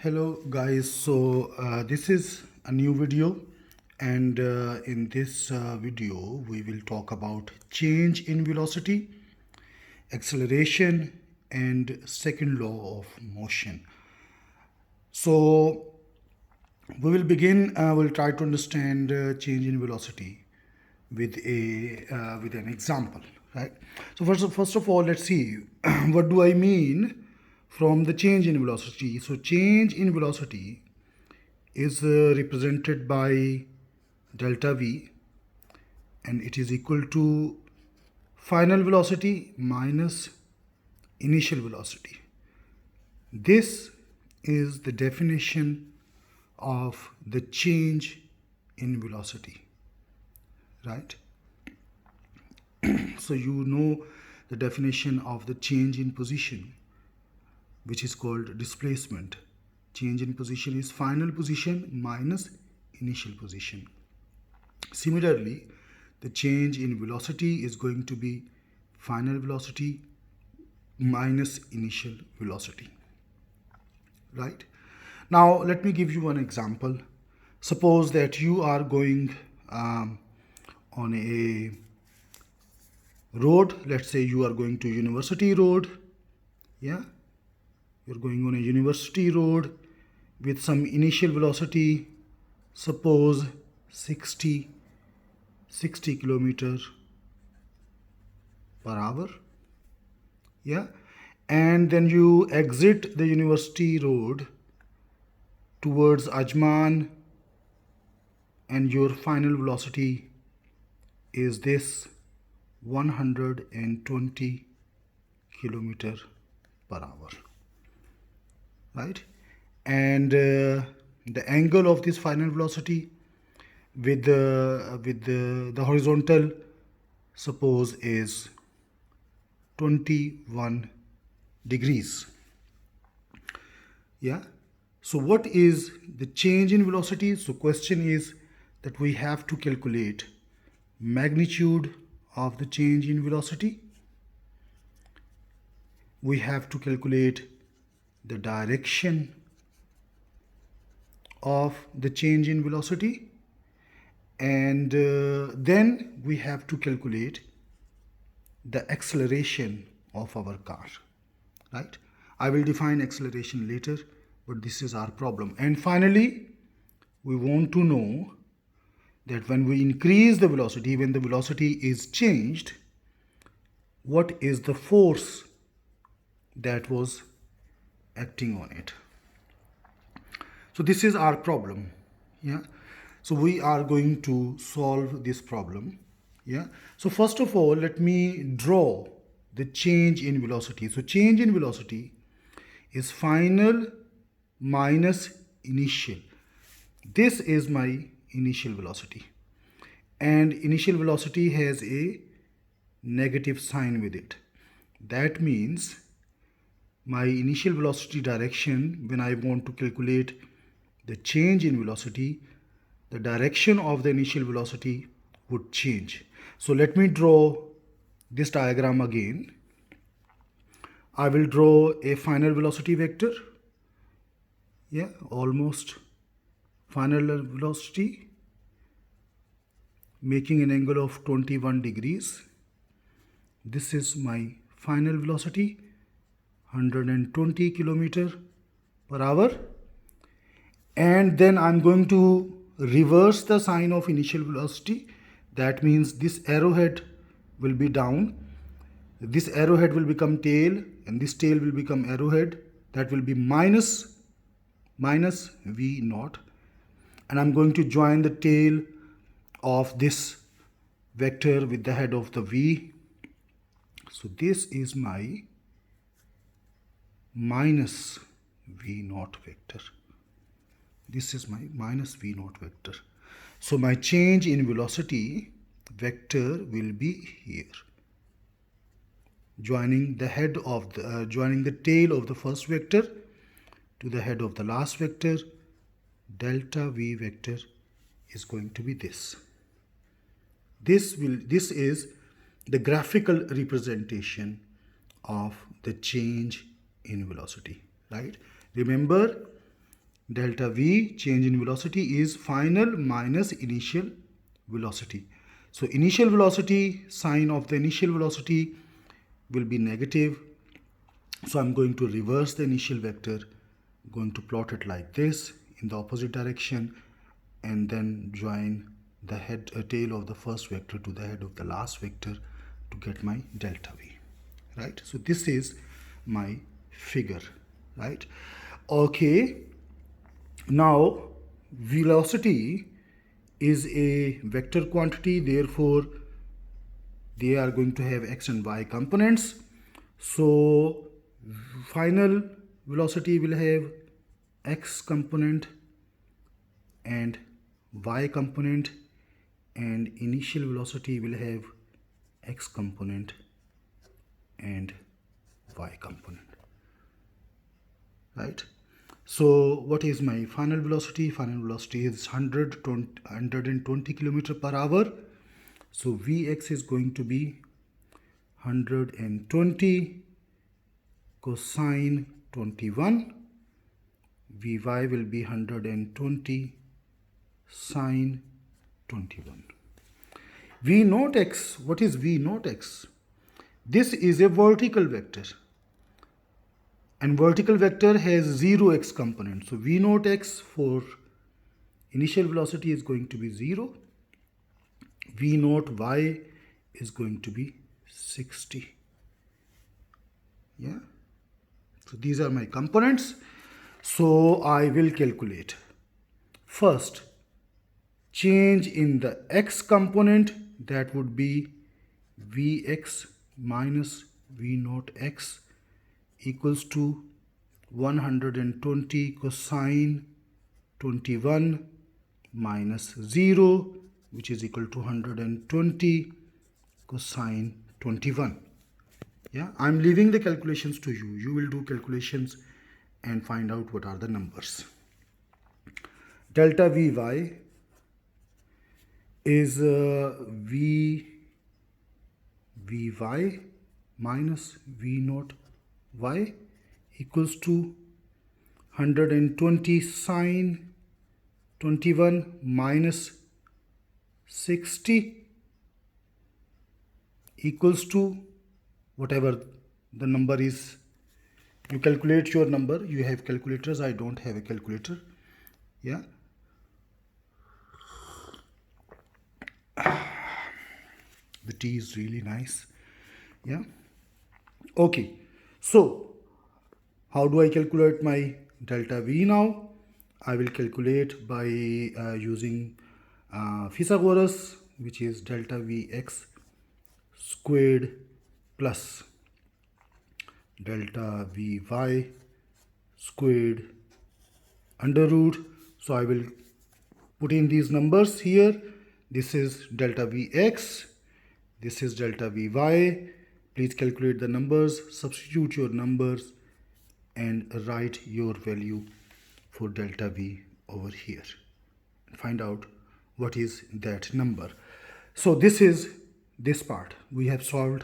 Hello guys, this is a new video, and in this video we will talk about change in velocity, acceleration, and second law of motion. So we will begin, we'll try to understand change in velocity with an example, right? So first of all, let's see what do I mean from the change in velocity. So change in velocity is represented by delta v, and it is equal to final velocity minus initial velocity. This is the definition of the change in velocity, right? So you know the definition of the change in position, which is called displacement. Change in position is final position minus initial position. Similarly, the change in velocity is going to be final velocity minus initial velocity, right? Now let me give you one example. Suppose that you are going on a road. Let's say you are going to University Road. Yeah, you're going on a University Road with some initial velocity, suppose 60 kilometers per hour. Yeah, and then you exit the University Road towards Ajman, and your final velocity is this 120 kilometer per hour, right? And the angle of this final velocity with the horizontal, suppose, is 21 degrees. Yeah, so what is the change in velocity? So question is that we have to calculate magnitude of the change in velocity. We have to calculate the direction of the change in velocity, and then we have to calculate the acceleration of our car, right? I will define acceleration later, but this is our problem. And finally, we want to know that when we increase the velocity, when the velocity is changed, what is the force that was acting on it. So this is our problem. Yeah, so we are going to solve this problem. Yeah, so first of all, let me draw the change in velocity. So change in velocity is final minus initial. This is my initial velocity, and initial velocity has a negative sign with it. That means my initial velocity direction, when I want to calculate the change in velocity, the direction of the initial velocity would change. So let me draw this diagram again. I will draw a final velocity vector. Yeah, almost final velocity, making an angle of 21 degrees. This is my final velocity, 120 kilometer per hour. And then I'm going to reverse the sign of initial velocity. That means this arrowhead will be down, this arrowhead will become tail, and this tail will become arrowhead. That will be minus v naught, and I'm going to join the tail of this vector with the head of the v. So this is my minus v naught vector. This is my minus v naught vector. So my change in velocity vector will be here, joining the head of the joining the tail of the first vector to the head of the last vector. Delta v vector is going to be this. This is the graphical representation of the change in velocity, right? Remember, delta v, change in velocity, is final minus initial velocity. So initial velocity, sign of the initial velocity will be negative. So I'm going to reverse the initial vector, going to plot it like this in the opposite direction, and then join the tail of the first vector to the head of the last vector to get my delta v, right? So this is my figure, right? Okay, now velocity is a vector quantity, therefore they are going to have x and y components. So final velocity will have x component and y component, and initial velocity will have x component and y component, right? So what is my final velocity? Final velocity is 120 kilometer per hour. So Vx is going to be 120 cosine 21. Vy will be 120 sine 21. V naught x, what is V naught x? This is a vertical vector, and vertical vector has 0x component. So V naught x for initial velocity is going to be 0. V naught y is going to be 60. Yeah. So these are my components. So I will calculate. First, change in the x component, that would be Vx minus V naught x equals to 120 cosine 21 minus 0, which is equal to 120 cosine 21. Yeah, I'm leaving the calculations to you. You will do calculations and find out what are the numbers. Delta Vy is Vy minus V naught y equals to 120 sine 21 minus 60 equals to whatever the number is. You calculate your number. You have calculators. I don't have a calculator. Yeah. The tea is really nice. Yeah. Okay. So how do I calculate my delta V now? I will calculate by using Pythagoras, which is delta Vx squared plus delta Vy squared under root. So I will put in these numbers here. This is delta Vx, this is delta Vy. Please calculate the numbers, substitute your numbers, and write your value for delta V over here. Find out what is that number. So this is this part. We have solved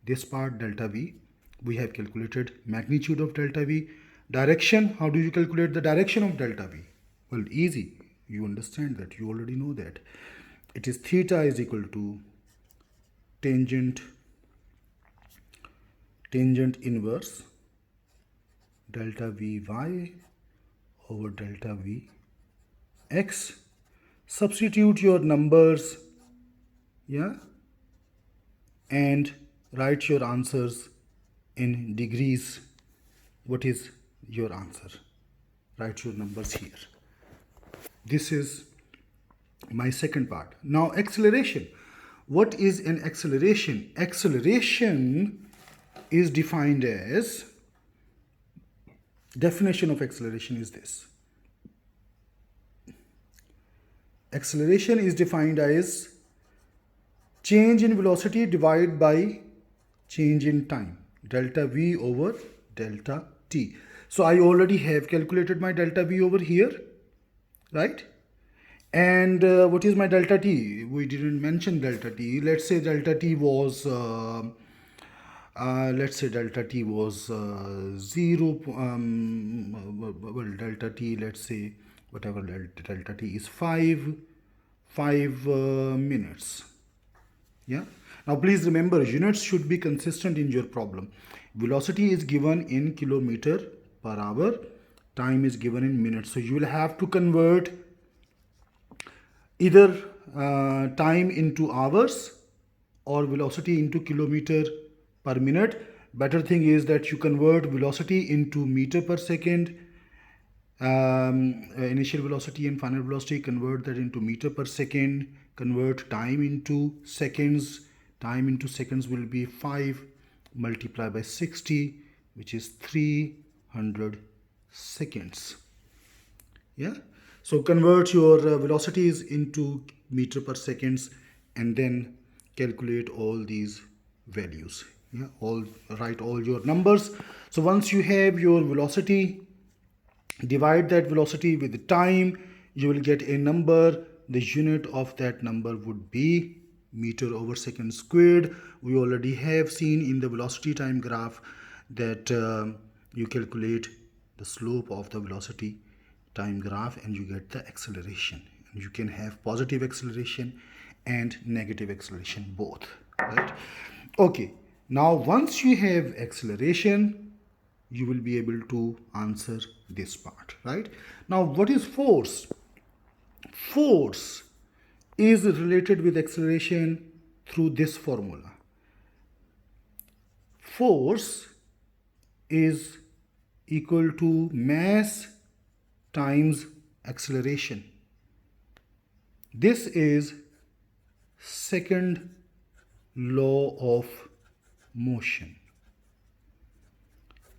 this part, delta V. We have calculated magnitude of delta V. Direction, how do you calculate the direction of delta V? Well, easy. You understand that. You already know that. It is theta is equal to tangent inverse delta Vy over delta Vx. Substitute your numbers, yeah, and write your answers in degrees. What is your answer? Write your numbers here. This is my second part. Now acceleration. What is an acceleration? Acceleration is defined as, definition of acceleration is this. Acceleration is defined as change in velocity divided by change in time, delta V over delta t. So I already have calculated my delta V over here, right? And what is my delta t? We didn't mention delta t. Let's say delta t was 0, well, delta t, let's say whatever delta t is, 5 minutes. Yeah. Now please remember, units should be consistent in your problem. Velocity is given in kilometer per hour, time is given in minutes. So you will have to convert either time into hours or velocity into kilometer per minute. Better thing is that you convert velocity into meter per second. Initial velocity and final velocity, convert that into meter per second. Convert time into seconds. Time into seconds will be 5 multiplied by 60, which is 300 seconds. Yeah. So convert your velocities into meter per seconds and then calculate all these values. Yeah. Write all your numbers. So once you have your velocity, divide that velocity with the time, you will get a number. The unit of that number would be meter over second squared. We already have seen in the velocity time graph that you calculate the slope of the velocity time graph and you get the acceleration. You can have positive acceleration and negative acceleration both, right? Okay, now once you have acceleration, you will be able to answer this part, right? Now what is force? Force is related with acceleration through this formula. Force is equal to mass times acceleration. This is second law of motion.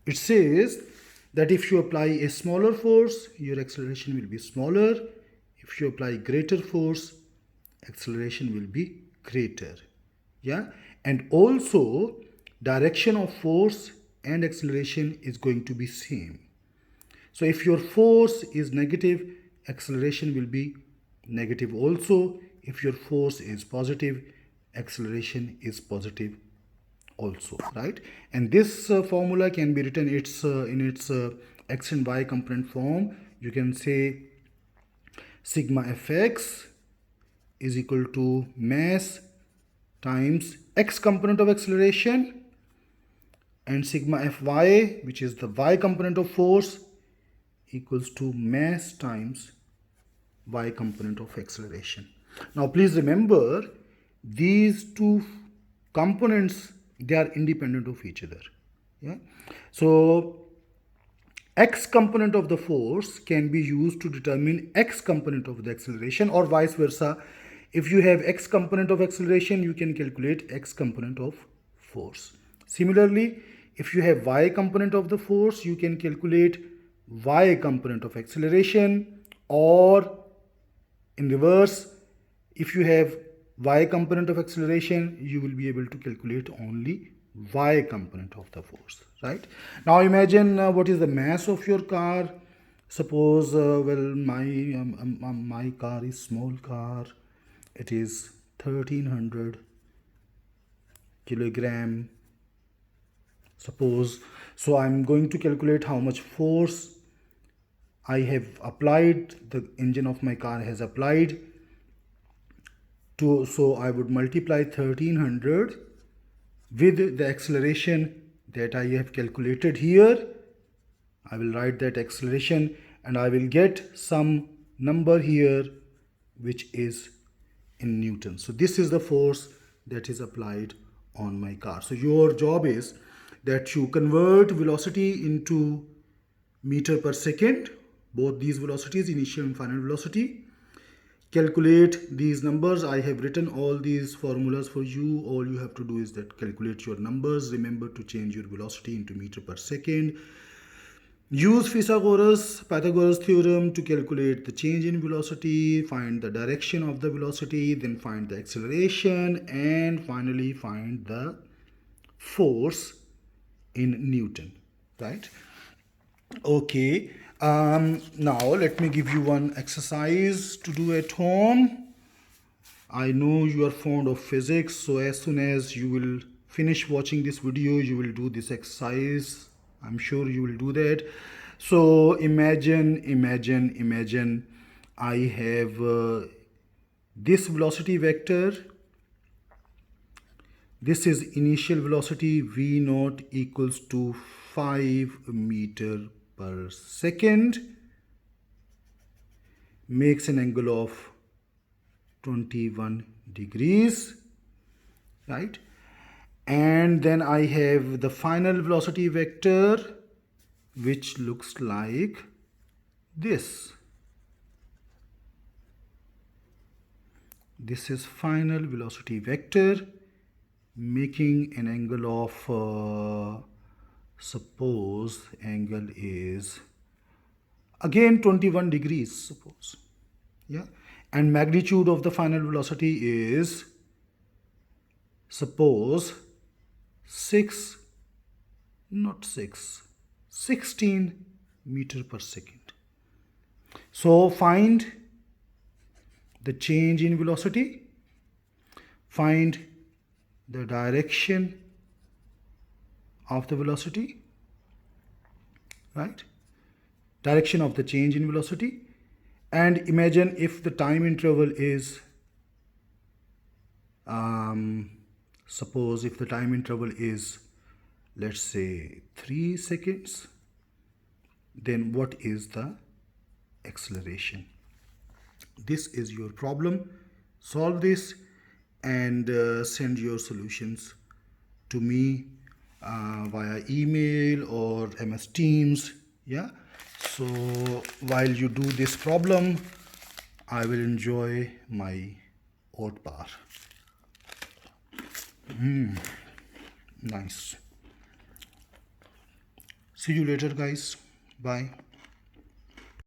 It says that if you apply a smaller force, your acceleration will be smaller. If you apply greater force, acceleration will be greater. Yeah, and also direction of force and acceleration is going to be same. So if your force is negative, acceleration will be negative also. If your force is positive, acceleration is positive also, right? And this formula can be written in its x and y component form. You can say sigma fx is equal to mass times x component of acceleration, and sigma fy, which is the y component of force, equals to mass times y component of acceleration. Now please remember, these two components, they are independent of each other. Yeah. So x component of the force can be used to determine x component of the acceleration, or vice versa. If you have x component of acceleration, you can calculate x component of force. Similarly, if you have y component of the force, you can calculate y component of acceleration, or in reverse, if you have y component of acceleration, you will be able to calculate only y component of the force, right? Now imagine what is the mass of your car. Suppose my car is small car. It is 1300 kilogram. Suppose, so I'm going to calculate how much force I have applied, the engine of my car has applied to, so I would multiply 1300 with the acceleration that I have calculated here. I will write that acceleration and I will get some number here which is in Newton. So this is the force that is applied on my car. So your job is that you convert velocity into meter per second, both these velocities, initial and final velocity. Calculate these numbers. I have written all these formulas for you. All you have to do is that calculate your numbers. Remember to change your velocity into meter per second. Use Pythagoras theorem to calculate the change in velocity, find the direction of the velocity, then find the acceleration, and finally find the force in Newton, right? Okay. Now let me give you one exercise to do at home. I know you are fond of physics, so as soon as you will finish watching this video, you will do this exercise. I'm sure you will do that. So imagine I have this velocity vector. This is initial velocity v naught equals to 5 meter per second, makes an angle of 21 degrees, right? And then I have the final velocity vector, which looks like this. This is final velocity vector making an angle of suppose angle is again 21 degrees, suppose, yeah, and magnitude of the final velocity is suppose 6, not 6, 16 meter per second. So find the change in velocity, find the direction of the velocity, right? Direction of the change in velocity, and imagine if the time interval is suppose if the time interval is, let's say, 3 seconds, then what is the acceleration? This is your problem. Solve this and send your solutions to me via email or MS Teams. Yeah. So while you do this problem, I will enjoy my oat bar. Nice. See you later, guys. Bye.